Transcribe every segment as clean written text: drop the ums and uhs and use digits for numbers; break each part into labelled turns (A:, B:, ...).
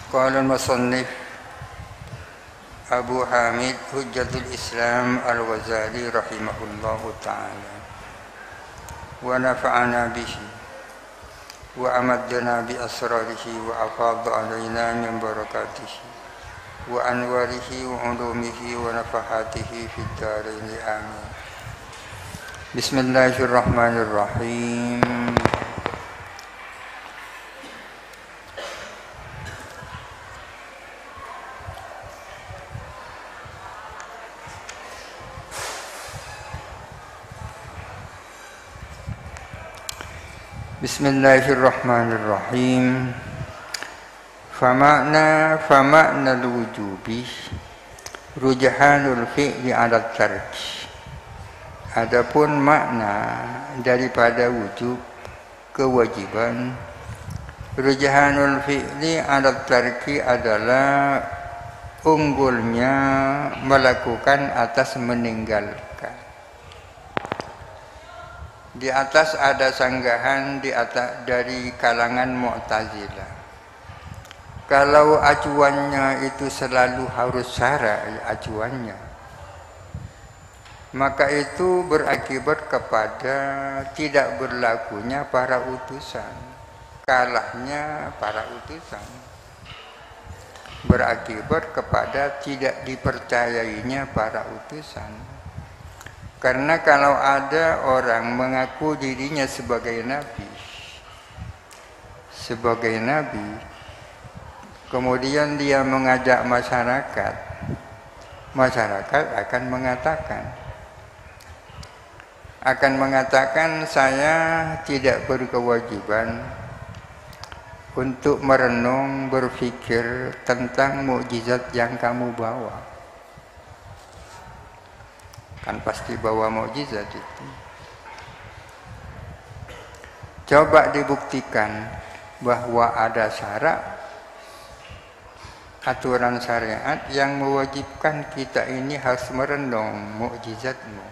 A: قال المصنف أبو حامد حجة الإسلام الغزالي رحمه الله تعالى ونفعنا به وأمدنا بأسراره وأفاض علينا من بركاته وأنواره وعلومه ونفحاته في الدارين آمين. بسم الله الرحمن الرحيم. Bismillahirrahmanirrahim. Famakna al-wujubi rujhanul fi'li 'ala tarki. Adapun makna daripada wujub kewajiban, rujhanul fi'li 'ala tarki adalah unggulnya melakukan atas meninggalkan. Di atas ada sanggahan dari kalangan Mu'tazilah. Kalau acuannya itu selalu harus syara' acuannya, maka itu berakibat kepada tidak berlakunya para utusan, kalahnya para utusan. Berakibat kepada tidak dipercayainya para utusan. Karena kalau ada orang mengaku dirinya sebagai nabi, kemudian dia mengajak masyarakat akan mengatakan saya tidak berkewajiban untuk merenung, berpikir tentang mukjizat yang kamu bawa. Kan pasti bawa mukjizat itu. Coba dibuktikan bahwa ada syarat aturan syariat yang mewajibkan kita ini harus merenung mukjizatmu.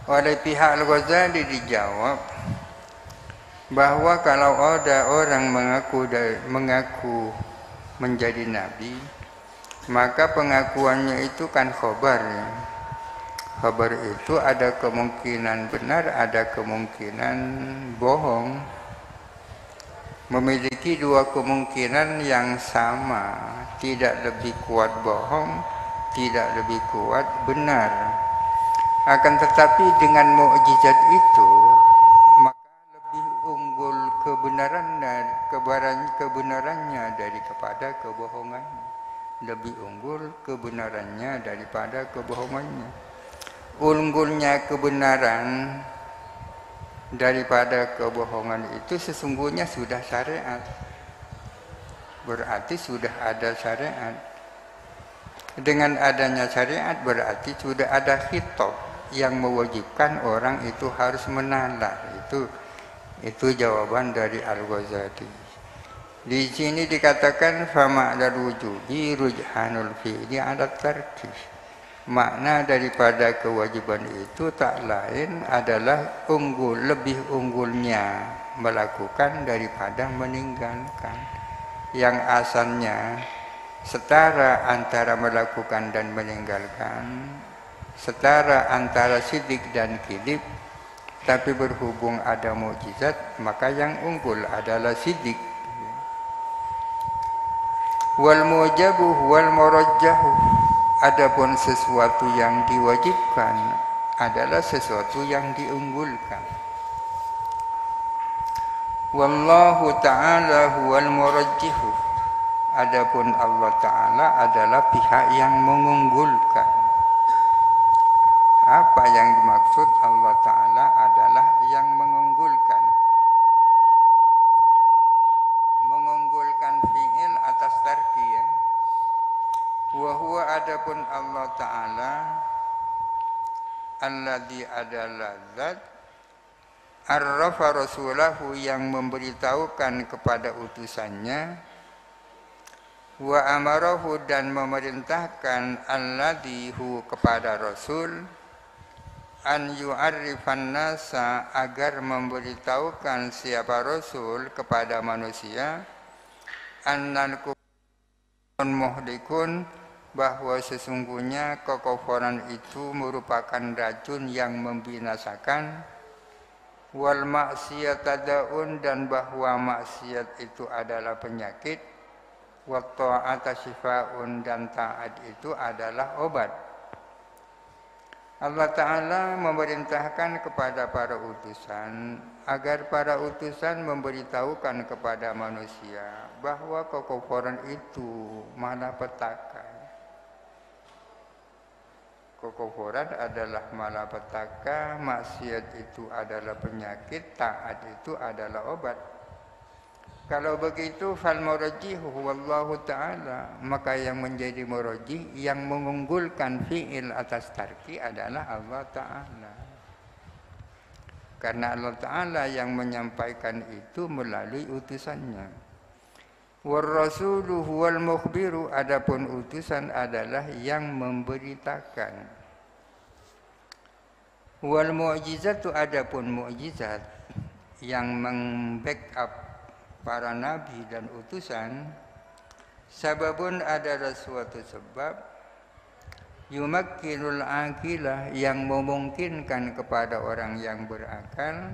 A: Oleh pihak Al-Ghazali dijawab bahwa kalau ada orang mengaku menjadi nabi, maka pengakuannya itu kan khobar. Khobar itu ada kemungkinan benar, ada kemungkinan bohong. Memiliki dua kemungkinan yang sama, tidak lebih kuat bohong, tidak lebih kuat benar. Akan tetapi dengan mukjizat itu, maka lebih unggul kebenarannya daripada kebohongannya. Lebih unggul kebenarannya daripada kebohongannya. Unggulnya kebenaran daripada kebohongan itu sesungguhnya sudah syariat. Berarti sudah ada syariat. Dengan adanya syariat berarti sudah ada khitab yang mewajibkan orang itu harus menalar. Itu jawaban dari Al-Ghazali. Di sini dikatakan fama'lal wujubi rujhanul fi'li 'ala tarki. Makna daripada kewajiban itu tak lain adalah lebih unggulnya melakukan daripada meninggalkan. Yang asalnya setara antara melakukan dan meninggalkan, setara antara sidik dan kidib, tapi berhubung ada mukjizat, maka yang unggul adalah sidik. Wal mujabu wal murajjahu, adapun sesuatu yang diwajibkan adalah sesuatu yang diunggulkan. Wallahu ta'ala huwal murajjihu, adapun Allah Ta'ala adalah pihak yang mengunggulkan. Apa yang dimaksud Allah Ta'ala adalah yang mengunggulkan? Mengunggulkan fi'il atas tarki, ya. Wa huwa adapun Allah Ta'ala alladzi adalah zat arrafa rasulahu yang memberitahukan kepada utusannya, wa amarahu dan memerintahkan alladzi hu kepada rasul an yu'arrifan nasa agar memberitahukan siapa rasul kepada manusia annal kufrun muhlikun, bahwa sesungguhnya kekufuran itu merupakan racun yang membinasakan, wal maksiat daun, dan bahwa maksiat itu adalah penyakit, wa ta'ata syifaun, dan taat itu adalah obat. Allah Ta'ala memerintahkan kepada para utusan agar para utusan memberitahukan kepada manusia bahwa kekufuran itu malapetaka. Kekufuran adalah malapetaka, maksiat itu adalah penyakit, taat itu adalah obat. Kalau begitu, fal murajjihu wallahu ta'ala, maka yang menjadi murajjih, yang mengunggulkan fi'il atas tarki adalah Allah Ta'ala. Karena Allah Ta'ala yang menyampaikan itu melalui utusannya. War rasulu huwal mukhbiru, adapun utusan adalah yang memberitakan. Wal mu'jizatu, adapun mu'jizat yang membackup para nabi dan utusan, sababun adalah suatu sebab, yumakkinul aqilah, yang memungkinkan kepada orang yang berakal,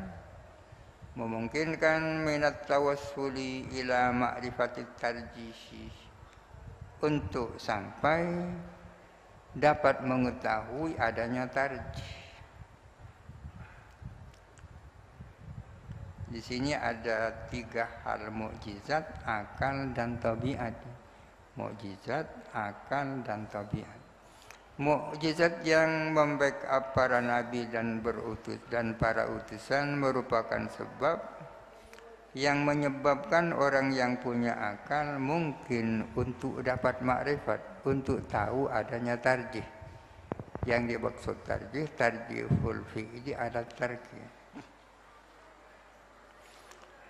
A: memungkinkan minat tawassuli ila ma'rifatit tarjihi, untuk sampai dapat mengetahui adanya tarjih. Di sini ada 3 hal, mukjizat, akal, dan tabiat. Mukjizat, akal, dan tabiat. Mukjizat yang membackup para nabi dan para utusan merupakan sebab yang menyebabkan orang yang punya akal mungkin untuk dapat makrifat, untuk tahu adanya tarjih. Yang dimaksud tarjihul fi'li ala tarki.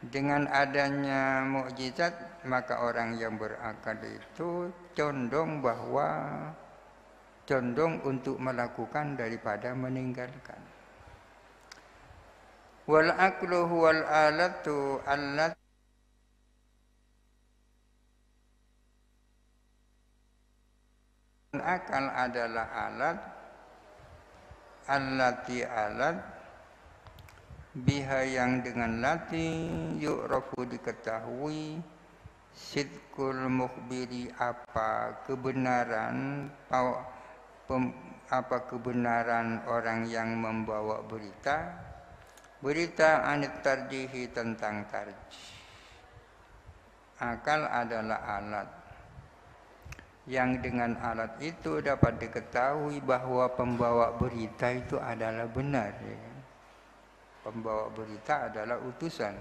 A: Dengan adanya mukjizat, maka orang yang berakal itu condong untuk melakukan daripada meninggalkan. Wal aqlu huwal alatu allati akal adalah alat, allati alat, biha yang dengan lati yu'rafu diketahui, sidqul mukhbiri, apa kebenaran orang yang membawa berita anit tarjihi, tentang tarjih. Akal adalah alat yang dengan alat itu dapat diketahui bahwa pembawa berita itu adalah benar. Pembawa berita adalah utusan.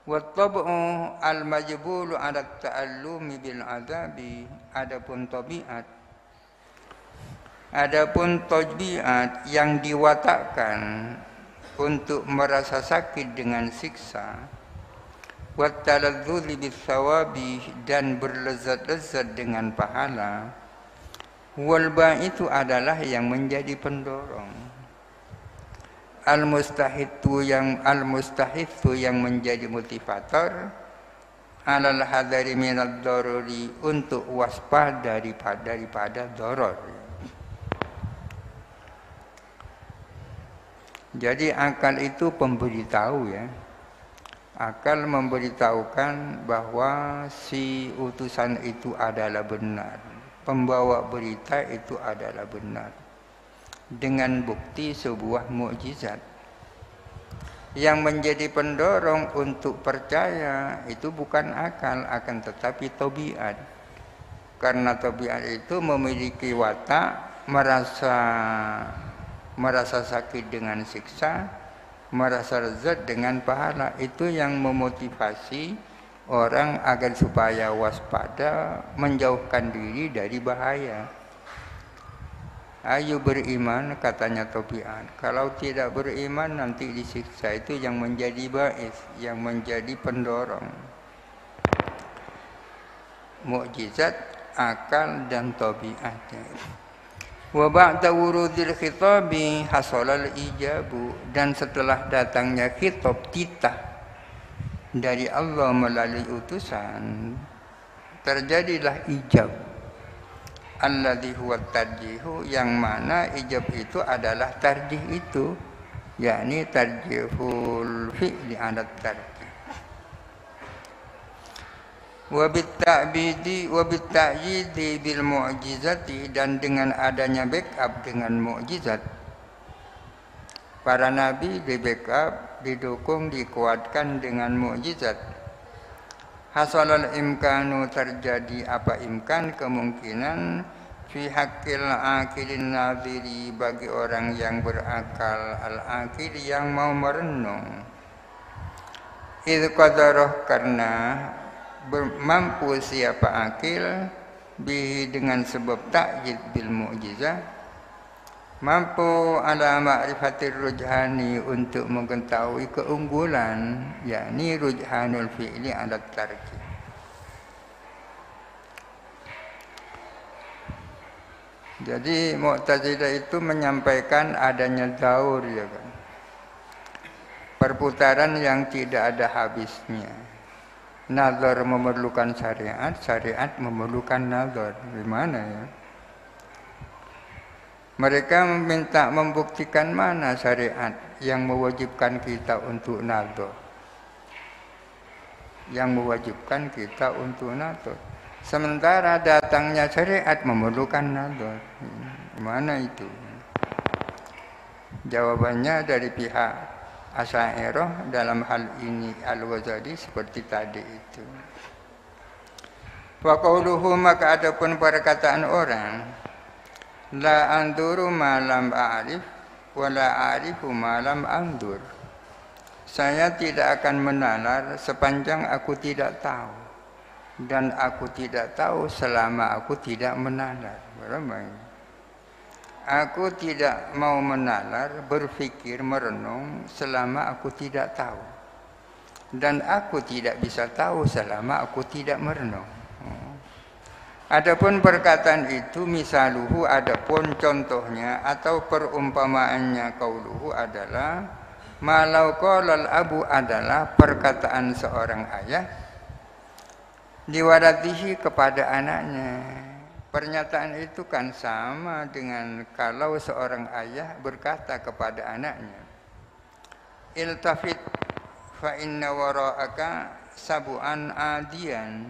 A: Wattab'u al-majbulu 'ala ta'allumi bil 'adzabi, adapun tabiat yang diwatakkan untuk merasa sakit dengan siksa, wat taladzzuzi bis sawabi, dan berlezat-lezat dengan pahala, walba itu adalah yang menjadi pendorong, al-mustahithu yang menjadi motivator, alal hadari minad daruri, untuk waspada daripada doror. Jadi akal itu pemberitahu, ya. Akal memberitahukan bahwa si utusan itu adalah benar, pembawa berita itu adalah benar, dengan bukti sebuah mukjizat. Yang menjadi pendorong untuk percaya itu bukan akal, akan tetapi tabiat. Karena tabiat itu memiliki watak merasa sakit dengan siksa, merasa lezat dengan pahala. Itu yang memotivasi orang agar supaya waspada, menjauhkan diri dari bahaya. Ayo beriman, katanya tabiat. Kalau tidak beriman nanti disiksa. Itu yang menjadi ba'is, yang menjadi pendorong. Mukjizat, akal, dan tabiat. Wa ba'da wurudil khitabi hasalal ijabu, dan setelah datangnya khitab titah dari Allah melalui utusan, terjadilah ijab. Alladzi huwa tarjihu, yang mana ijab itu adalah tarjih itu, yakni tarjihul fi'li 'ala tarjih. Wa bitta'bidi wa bitta'yidi bil mu'jizati, dan dengan adanya backup dengan mukjizat, para nabi di backup, didukung, dikuatkan dengan mukjizat. Hasalal imkanu, terjadi apa imkan, kemungkinan, fi haqqil aqilin nadhiri, bagi orang yang berakal, al-aqil yang mau merenung. Idh qadarah, karena mampu siapa akil, bihi dengan sebab ta'yid bil mu'jizah, mampu ala ma'rifatir rujhani, untuk mengetahui keunggulan, yakni rujhanul fi'li ala tarki. Jadi Mu'tazilah itu menyampaikan adanya daur, ya kan, perputaran yang tidak ada habisnya. Nazar memerlukan syariat, syariat memerlukan nazar. Gimana ya? Mereka minta membuktikan mana syariat yang mewajibkan kita untuk nazar, yang mewajibkan kita untuk nazar. Sementara datangnya syariat memerlukan nazar. Mana itu? Jawabannya dari pihak Asy'ariyah dalam hal ini Al-Ghazali seperti tadi itu. Wa qauluhu, maka adapun perkataan orang, la anduru ma lam a'rif wa la a'rifu ma lam andur. Saya tidak akan menalar sepanjang aku tidak tahu, dan aku tidak tahu selama aku tidak menalar. Berapa ini? Aku tidak mau menalar, berfikir, merenung selama aku tidak tahu, dan aku tidak bisa tahu selama aku tidak merenung. Adapun perkataan itu, misaluhu, adapun contohnya atau perumpamaannya, qauluhu adalah, malau qalal abu, adalah perkataan seorang ayah, diwaradihi, kepada anaknya. Pernyataan itu kan sama dengan kalau seorang ayah berkata kepada anaknya, iltafit fa inna wara'aka sab'an adiyan,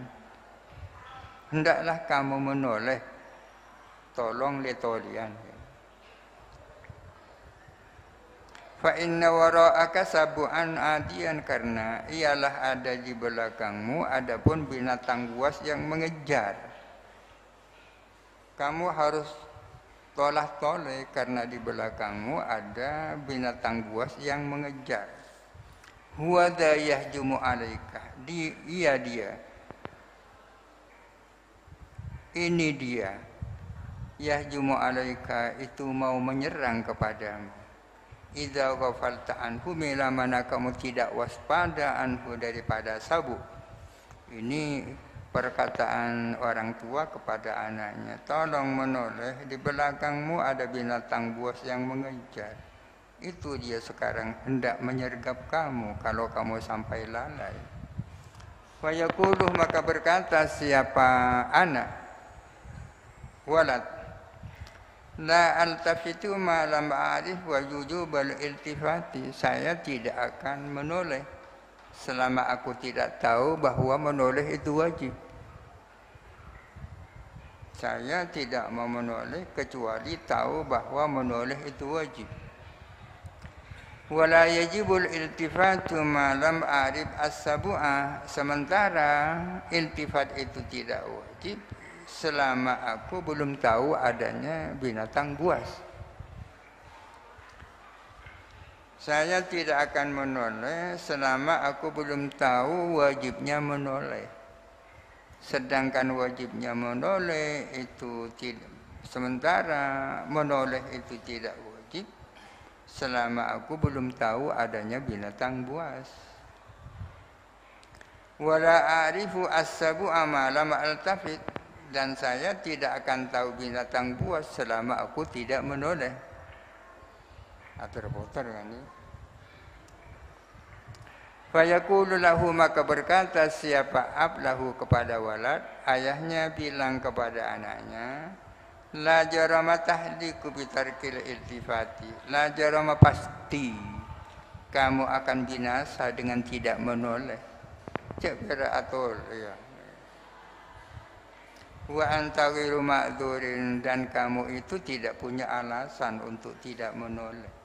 A: hendaklah kamu menoleh, tolong letolian. Fa inna wara'aka sab'an adiyan, karena ialah ada di belakangmu adapun binatang buas yang mengejar. Kamu harus tolah-toleh karena di belakangmu ada binatang buas yang mengejar. Huwa dha yahjumu alaika, dia ini dia, yahjumu alaika, itu mau menyerang kepadamu. Idza ghafalta anhu, bila mana kamu tidak waspada, anhu, daripada sabuk. Ini perkataan orang tua kepada anaknya, tolong menoleh, di belakangmu ada binatang buas yang mengejar. Itu dia sekarang hendak menyergap kamu kalau kamu sampai lalai. Wa yaqulu, maka berkata siapa anak, walad, la altafitu ma lam a'rif wa yujubal iltifati, saya tidak akan menoleh selama aku tidak tahu bahwa menoleh itu wajib. Saya tidak mau menoleh kecuali tahu bahwa menoleh itu wajib. Wala yajibul iltifatu ma lam a'rif as-sabu'a, sementara iltifat itu tidak wajib selama aku belum tahu adanya binatang buas. Saya tidak akan menoleh selama aku belum tahu wajibnya menoleh. Sedangkan wajibnya menoleh itu tidak, sementara menoleh itu tidak wajib selama aku belum tahu adanya binatang buas. Wala a'rifu as-sabu'a ma lam altafit, dan saya tidak akan tahu binatang buas selama aku tidak menoleh. Terputar kan ini. Fayaqulu lahu, maka berkata siapa ab lahu kepada walad, ayahnya bilang kepada anaknya, la jarama tahliku bitarkil iltifati, la jarama pasti kamu akan binasa dengan tidak menoleh. Cek kira atul ya. Wa anta ghairu ma'dzurin, dan kamu itu tidak punya alasan untuk tidak menoleh.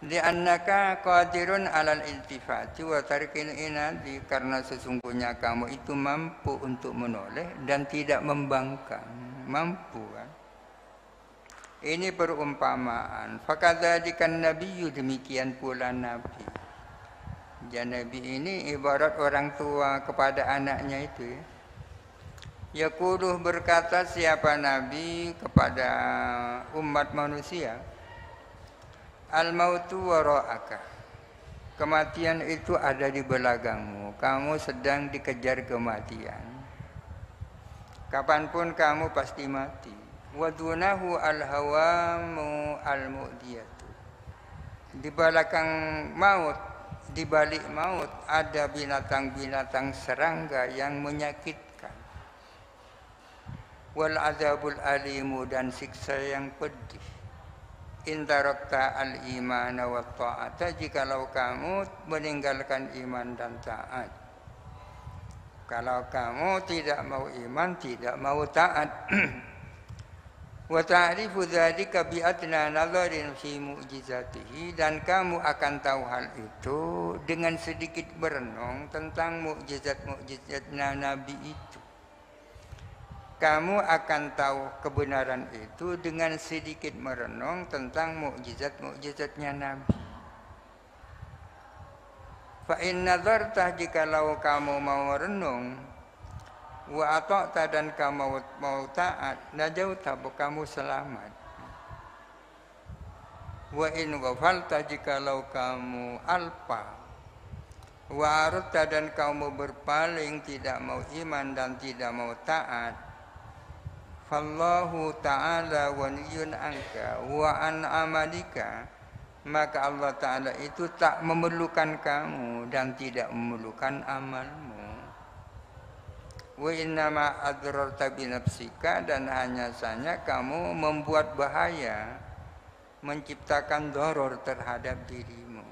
A: Li'annaka qadirun 'alal iltifati wa tarkil inadi, karena sesungguhnya kamu itu mampu untuk menoleh dan tidak membangkang. Mampu kan? Ini perumpamaan. Fakadzalikan nabiyyu, demikian pula nabi. Dan nabi ini ibarat orang tua kepada anaknya itu ya. Yaquluh, berkata siapa nabi kepada umat manusia, al-mautu wara'aka, kematian itu ada di belakangmu, kamu sedang dikejar kematian. Kapanpun kamu pasti mati. Wadunahu al-hawamu al-mu'diyatu, di belakang maut, di balik maut ada binatang-binatang serangga yang menyakitkan. Wal azabul alimu, dan siksa yang pedih. In tarakta al-imana wa ta'ata, jikalau kamu meninggalkan iman dan taat. Kalau kamu tidak mau iman, tidak mau taat. Wa ta'rifu dzalika bi adna nadharin fi mu'jizatihi, dan kamu akan tahu hal itu dengan sedikit berenung tentang mukjizat-mukjizatnya nabi itu. Kamu akan tahu kebenaran itu dengan sedikit merenung tentang mukjizat-mukjizatnya Nabi. Fa in nazarta, jikalau kamu mau merenung, wa ata'ta, dan kamu mau taat, najauta, kamu selamat. Wa in ghafalta, jikalau kamu alpa, wa aradta, dan kamu berpaling, tidak mau iman dan tidak mau taat, fallahu ta'ala waliyun anka wa an amalika, maka Allah Ta'ala itu tak memerlukan kamu dan tidak memerlukan amalmu. Wa innama adrarta binafsika, dan hanya saja kamu membuat bahaya, menciptakan doror terhadap dirimu.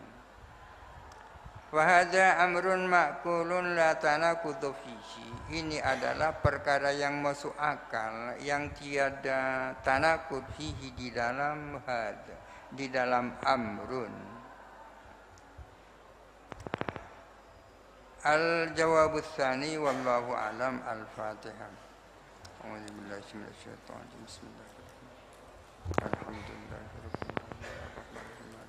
A: Wa hadza amrun ma'qulun la tanaqudu fihi, ini adalah perkara yang masuk akal, yang tiada tanaqud fihi, di dalam hadza, di dalam amrun. Al-jawabus tsani wallahu alam. Al-Fatihah. A'udzu billahi minasyaitonir rajim. Bismillahirrahmanirrahim. Alhamdulillahirabbil alamin.